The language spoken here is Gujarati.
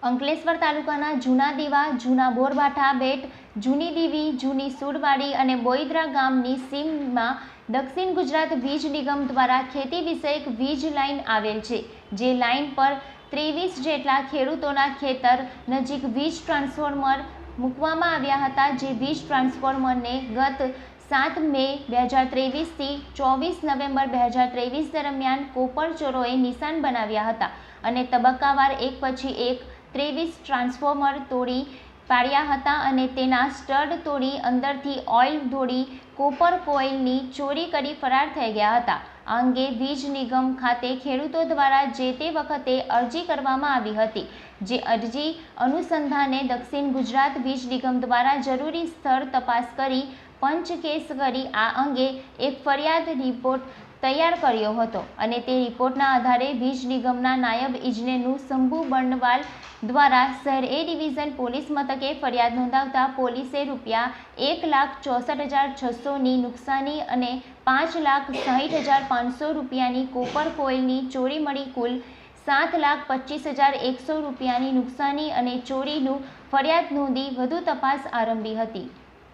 અંકલેશ્વર તાલુકાના જૂના દીવા, જૂના બોરભાઠા બેટ, જૂની દીવી, જૂની સુરવાડી અને બોઈદરા ગામની સીમમાં દક્ષિણ ગુજરાત વીજ નિગમ દ્વારા ખેતી વિષયક વીજ લાઇન આવેલ છે, જે લાઇન પર 23 જેટલા ખેડૂતોના ખેતર નજીક વીજ ટ્રાન્સફોર્મર મૂકવામાં આવ્યા હતા, જે વીજ ટ્રાન્સફોર્મરને ગત 7 મે 2023 થી 24 નવેમ્બર 2023 દરમિયાન કોપરચોરોએ નિશાન બનાવ્યા હતા અને તબક્કાવાર એક પછી એક 23 ટ્રાન્સફોર્મર તોડી પાડ્યા હતા અને તેના સ્ટડ તોડી અંદરથી ઓઇલ ઢોળી કોપર કોઇલની ચોરી કરી ફરાર થઈ ગયા હતા। આ અંગે વીજ નિગમ ખાતે ખેડૂતો દ્વારા જે તે વખતે અરજી કરવામાં આવી હતી, જે અરજી અનુસંધાને દક્ષિણ ગુજરાત વીજ નિગમ દ્વારા જરૂરી સ્થળ તપાસ કરી પંચ કેસ કરી આ અંગે એક ફરિયાદ રિપોર્ટ તૈયાર કર્યો હતો અને તે રિપોર્ટના આધારે વીજ નિગમના નાયબ ઇજનેરનું શંભુ બર્ણવાલ દ્વારા શહેર એ ડિવિઝન પોલીસ મથકે ફરિયાદ નોંધાવતા પોલીસે ₹1,64,600ની નુકસાની અને ₹5,60,500ની કોપર કોઇલની ચોરી મળી કુલ ₹7,25,100ની નુકસાની અને ચોરીનું ફરિયાદ નોંધી વધુ તપાસ આરંભી હતી।